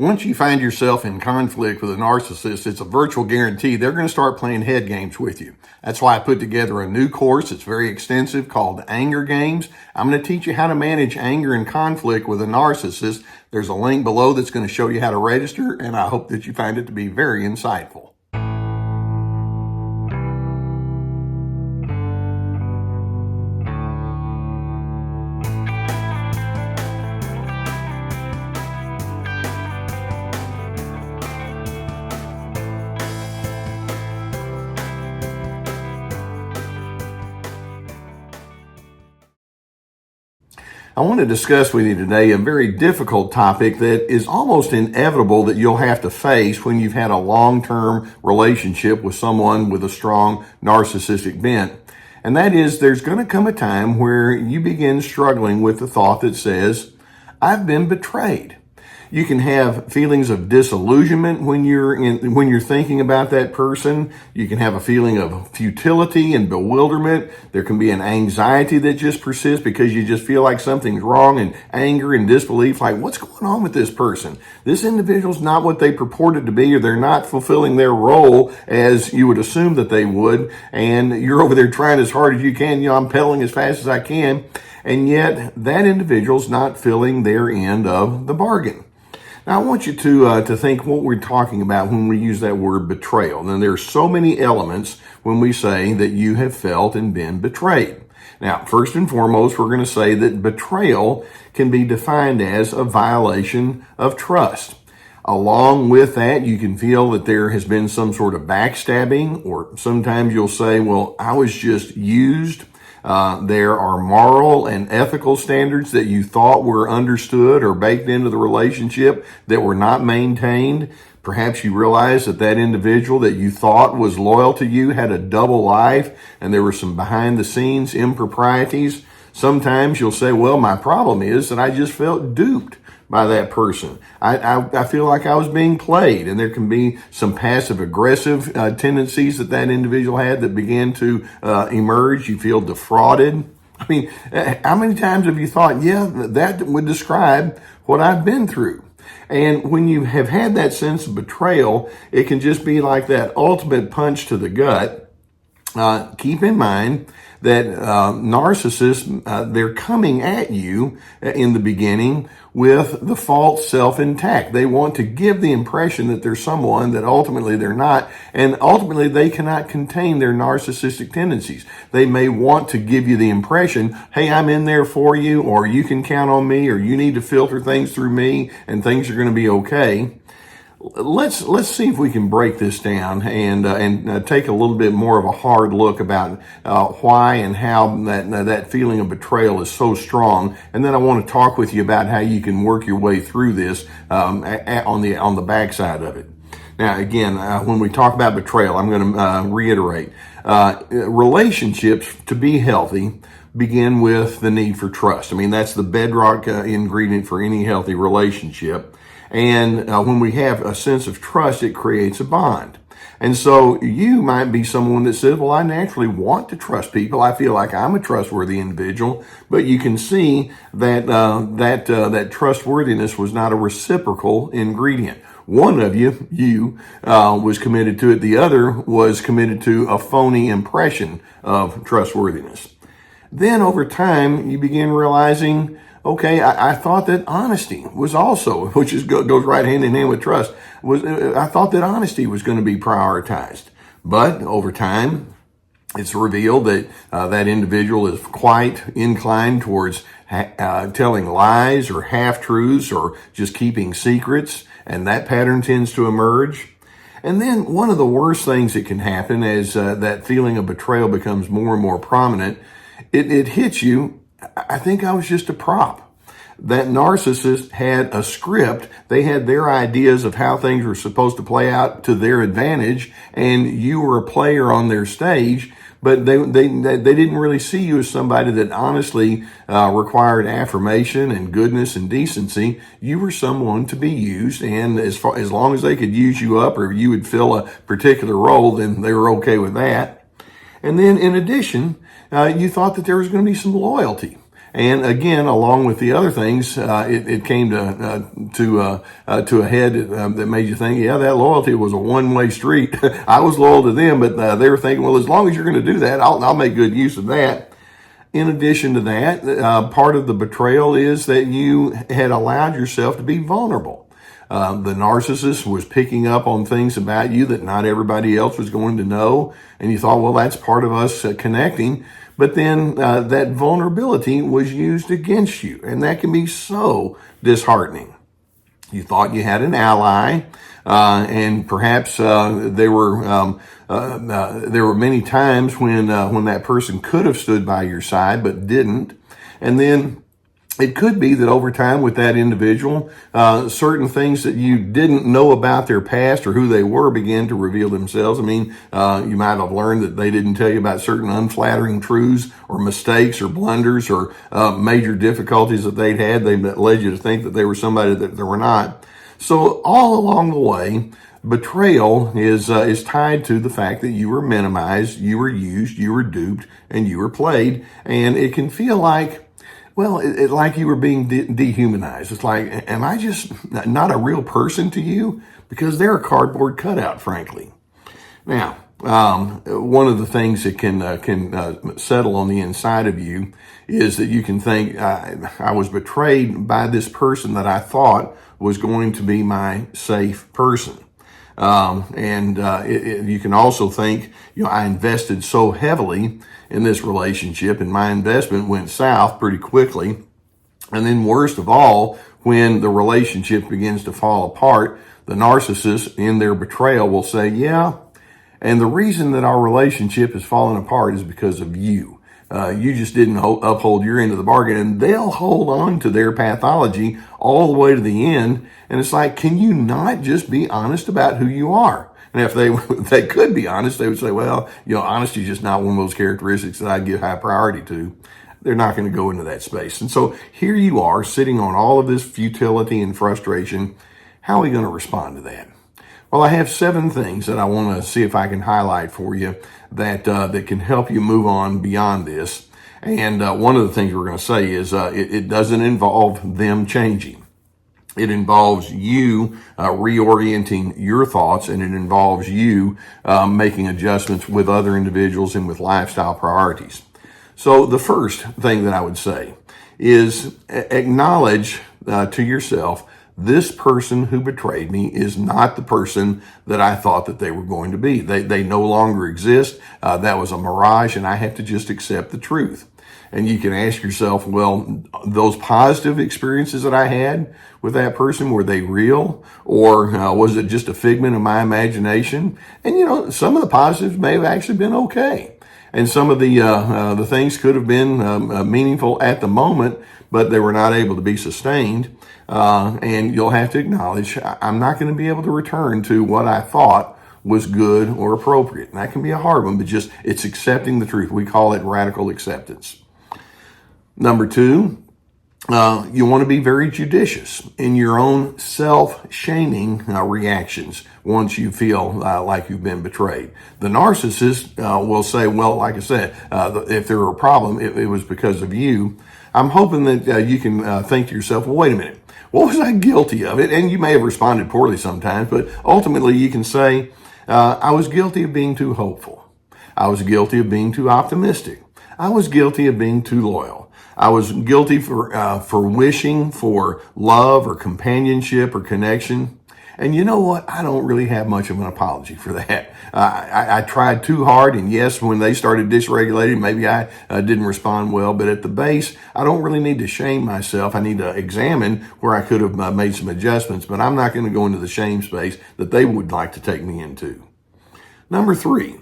Once you find yourself in conflict with a narcissist, it's a virtual guarantee they're going to start playing head games with you. That's why I put together a new course. It's very extensive called Anger Games. I'm going to teach you how to manage anger and conflict with a narcissist. There's a link below that's going to show you how to register, and I hope that you find it to be very insightful. I want to discuss with you today a very difficult topic that is almost inevitable that you'll have to face when you've had a long-term relationship with someone with a strong narcissistic bent. And that is, there's going to come a time where you begin struggling with the thought that says, I've been betrayed. You can have feelings of disillusionment when you're thinking about that person. You can have a feeling of futility and bewilderment. There can be an anxiety that just persists because you just feel like something's wrong, and anger and disbelief, like, what's going on with this person? This individual's not what they purported to be, or they're not fulfilling their role as you would assume that they would. And you're over there trying as hard as you can. I'm pedaling as fast as I can. And yet that individual's not filling their end of the bargain. Now, I want you to think what we're talking about when we use that word betrayal. And there are so many elements when we say that you have felt and been betrayed. Now, first and foremost, we're going to say that betrayal can be defined as a violation of trust. Along with that, you can feel that there has been some sort of backstabbing, or sometimes you'll say, well, I was just used. There are moral and ethical standards that you thought were understood or baked into the relationship that were not maintained. Perhaps you realize that that individual that you thought was loyal to you had a double life, and there were some behind the scenes improprieties. Sometimes you'll say, well, my problem is that I just felt duped by that person. I feel like I was being played, and there can be some passive aggressive tendencies that individual had that began to emerge. You feel defrauded. I mean, how many times have you thought, yeah, that would describe what I've been through? And when you have had that sense of betrayal, it can just be like that ultimate punch to the gut. Keep in mind that narcissists, they're coming at you in the beginning with the false self intact. They want to give the impression that they're someone that ultimately they're not, and ultimately they cannot contain their narcissistic tendencies. They may want to give you the impression, hey, I'm in there for you, or you can count on me, or you need to filter things through me, and things are going to be okay. Let's see if we can break this down and take a little bit more of a hard look about why and how that feeling of betrayal is so strong. And then I want to talk with you about how you can work your way through this on the backside of it. Now, again, when we talk about betrayal, I'm going to reiterate, relationships, to be healthy, begin with the need for trust. I mean, that's the bedrock ingredient for any healthy relationship. And when we have a sense of trust, it creates a bond. And so you might be someone that says, well, I naturally want to trust people. I feel like I'm a trustworthy individual. But you can see that that trustworthiness was not a reciprocal ingredient. One of you was committed to it. The other was committed to a phony impression of trustworthiness. Then over time, you begin realizing, okay, I thought that honesty was also, which goes right hand in hand with trust, I thought that honesty was going to be prioritized. But over time, it's revealed that that individual is quite inclined towards telling lies or half-truths or just keeping secrets, and that pattern tends to emerge. And then one of the worst things that can happen as that feeling of betrayal becomes more and more prominent, it hits you. I think I was just a prop. That narcissist had a script. They had their ideas of how things were supposed to play out to their advantage, and you were a player on their stage, but they didn't really see you as somebody that honestly required affirmation and goodness and decency. You were someone to be used, and as long as they could use you up or you would fill a particular role, then they were okay with that. And then in addition, you thought that there was going to be some loyalty. And again, along with the other things, it came to a head that made you think, yeah, that loyalty was a one-way street. I was loyal to them, but they were thinking, well, as long as you're going to do that, I'll make good use of that. In addition to that, part of the betrayal is that you had allowed yourself to be vulnerable. The narcissist was picking up on things about you that not everybody else was going to know. And you thought, well, that's part of us connecting. But then that vulnerability was used against you. And that can be so disheartening. You thought you had an ally, and perhaps there were many times when that person could have stood by your side but didn't. And then it could be that over time with that individual, certain things that you didn't know about their past or who they were began to reveal themselves. I mean, you might have learned that they didn't tell you about certain unflattering truths or mistakes or blunders or major difficulties that they'd had. They led you to think that they were somebody that they were not. So all along the way, betrayal is tied to the fact that you were minimized, you were used, you were duped, and you were played. And it can feel like, well, like you were being dehumanized. It's like, am I just not a real person to you? Because they're a cardboard cutout, frankly. Now, one of the things that can settle on the inside of you is that you can think, I was betrayed by this person that I thought was going to be my safe person. You can also think, I invested so heavily in this relationship and my investment went south pretty quickly. And then worst of all, when the relationship begins to fall apart, the narcissist in their betrayal will say, yeah, and the reason that our relationship is falling apart is because of you. You just didn't uphold your end of the bargain, and they'll hold on to their pathology all the way to the end. And it's like, can you not just be honest about who you are? And if they could be honest, they would say, well, honesty is just not one of those characteristics that I give high priority to. They're not going to go into that space. And so here you are sitting on all of this futility and frustration. How are we going to respond to that? Well, I have 7 things that I want to see if I can highlight for you that can help you move on beyond this. And one of the things we're going to say is it doesn't involve them changing. It involves you reorienting your thoughts, and it involves you making adjustments with other individuals and with lifestyle priorities. So the first thing that I would say is acknowledge to yourself, this person who betrayed me is not the person that I thought that they were going to be. They no longer exist. That was a mirage, and I have to just accept the truth. And you can ask yourself, well, those positive experiences that I had with that person, were they real? Or was it just a figment of my imagination? And, some of the positives may have actually been okay. And some of the things could have been meaningful at the moment, but they were not able to be sustained. And you'll have to acknowledge, I'm not going to be able to return to what I thought was good or appropriate. And that can be a hard one, but it's accepting the truth. We call it radical acceptance. Number 2, you want to be very judicious in your own self-shaming reactions once you feel like you've been betrayed. The narcissist will say, well, like I said, if there were a problem, it was because of you. I'm hoping that you can think to yourself, well, wait a minute, what was I guilty of? And you may have responded poorly sometimes, but ultimately you can say, I was guilty of being too hopeful. I was guilty of being too optimistic. I was guilty of being too loyal. I was guilty for wishing for love or companionship or connection. And you know what? I don't really have much of an apology for that. I tried too hard, and yes, when they started dysregulating, maybe I didn't respond well. But at the base, I don't really need to shame myself. I need to examine where I could have made some adjustments, but I'm not going to go into the shame space that they would like to take me into. Number 3.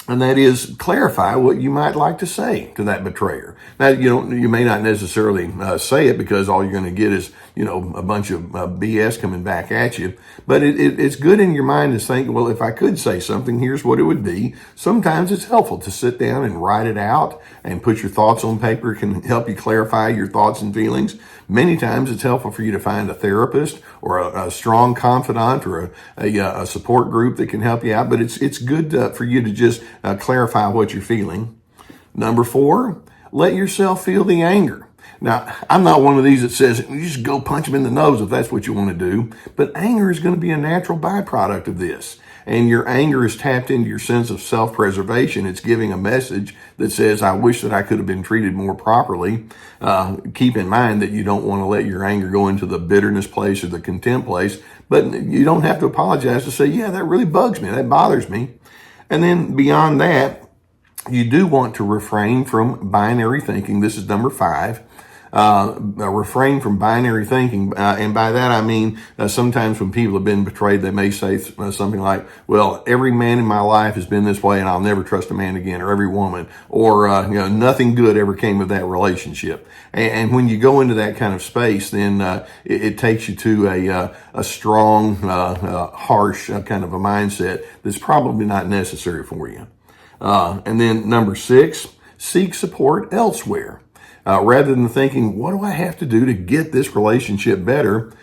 And that is clarify what you might like to say to that betrayer. Now, you may not necessarily say it because all you're going to get is, a bunch of BS coming back at you. But it's good in your mind to think, well, if I could say something, here's what it would be. Sometimes it's helpful to sit down and write it out and put your thoughts on paper. It can help you clarify your thoughts and feelings. Many times it's helpful for you to find a therapist or a strong confidant or a support group that can help you out. But it's good for you to just clarify what you're feeling. Number 4, let yourself feel the anger. Now, I'm not one of these that says you just go punch them in the nose if that's what you want to do, but anger is going to be a natural byproduct of this. And your anger is tapped into your sense of self-preservation. It's giving a message that says, I wish that I could have been treated more properly. Keep in mind that you don't want to let your anger go into the bitterness place or the contempt place, but you don't have to apologize to say, yeah, that really bugs me. That bothers me. And then beyond that, you do want to refrain from binary thinking. This is number 5. Refrain from binary thinking. And by that, I mean, sometimes when people have been betrayed, they may say something like, well, every man in my life has been this way and I'll never trust a man again, or every woman, or, nothing good ever came of that relationship. And when you go into that kind of space, then, it takes you to a strong, harsh kind of a mindset that's probably not necessary for you. And then number 6, seek support elsewhere. Rather than thinking, what do I have to do to get this relationship better?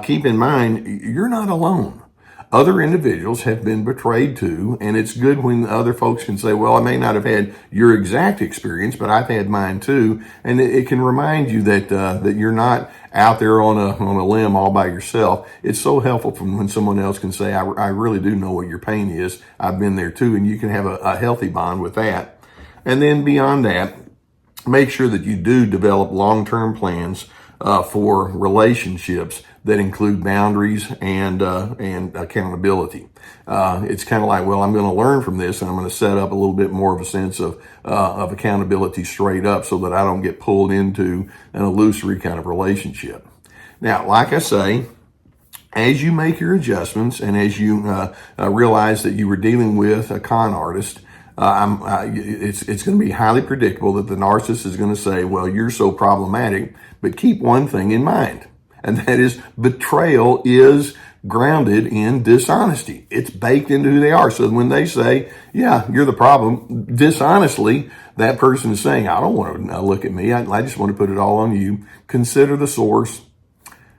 Keep in mind, you're not alone. Other individuals have been betrayed too, and it's good when other folks can say, well, I may not have had your exact experience, but I've had mine too. And it can remind you that you're not out there on a limb all by yourself. It's so helpful when someone else can say, I really do know what your pain is. I've been there too, and you can have a healthy bond with that. And then beyond that, make sure that you do develop long-term plans for relationships that include boundaries and accountability. It's kind of like, well, I'm going to learn from this, and I'm going to set up a little bit more of a sense of accountability straight up, so that I don't get pulled into an illusory kind of relationship. Now, like I say, as you make your adjustments and as you realize that you were dealing with a con artist, it's going to be highly predictable that the narcissist is going to say, well, you're so problematic, but keep one thing in mind, and that is betrayal is grounded in dishonesty. It's baked into who they are. So when they say, yeah, you're the problem, dishonestly, that person is saying, I don't want to look at me. I just want to put it all on you. Consider the source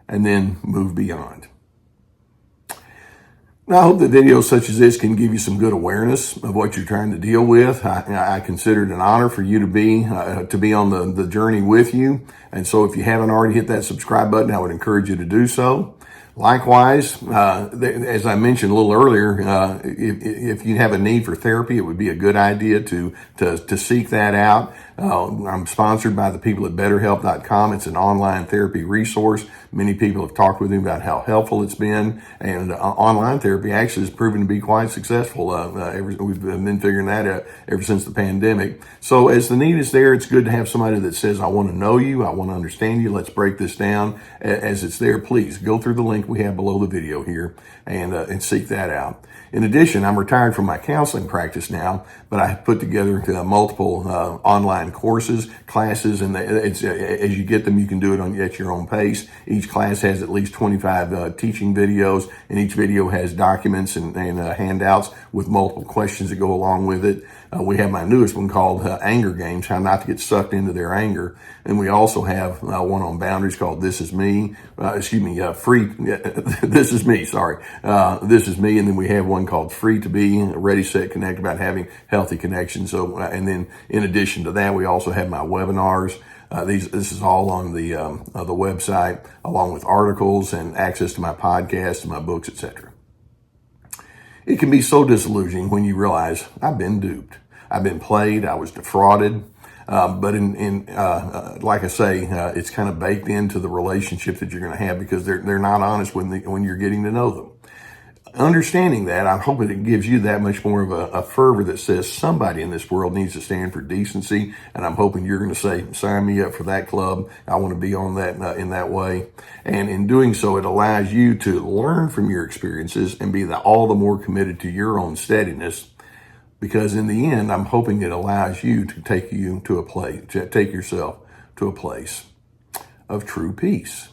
and then move beyond. Now, I hope that videos such as this can give you some good awareness of what you're trying to deal with. I consider it an honor for you to be on the journey with you. And so if you haven't already hit that subscribe button, I would encourage you to do so. Likewise, as I mentioned a little earlier, if you have a need for therapy, it would be a good idea to seek that out. I'm sponsored by the people at BetterHelp.com. It's an online therapy resource. Many people have talked with me about how helpful it's been, and online therapy actually has proven to be quite successful. We've been figuring that out ever since the pandemic. So as the need is there, it's good to have somebody that says, I want to know you, I want to understand you, let's break this down. As it's there, please go through the link we have below the video here and seek that out. In addition, I'm retired from my counseling practice now, but I put together multiple online courses, classes, and as you get them, you can do it at your own pace. Each class has at least 25 teaching videos, and each video has documents and handouts with multiple questions that go along with it. We have my newest one called Anger Games, How Not to Get Sucked Into Their Anger. And we also have one on boundaries called This Is Me, free, This Is Me, sorry. This Is Me. And then we have one called Free to Be, Ready, Set, Connect, about having healthy connections. So, and then in addition to that, we also have my webinars. This is all on the website, along with articles and access to my podcasts and my books, etc. It can be so disillusioning when you realize I've been duped. I've been played. I was defrauded. But like I say, it's kind of baked into the relationship that you're going to have, because they're not honest when you're getting to know them. Understanding that, I'm hoping it gives you that much more of a fervor that says somebody in this world needs to stand for decency. And I'm hoping you're going to say, sign me up for that club. I want to be on that in that way. And in doing so, it allows you to learn from your experiences and be all the more committed to your own steadiness. Because in the end, I'm hoping it allows you to take yourself to a place of true peace.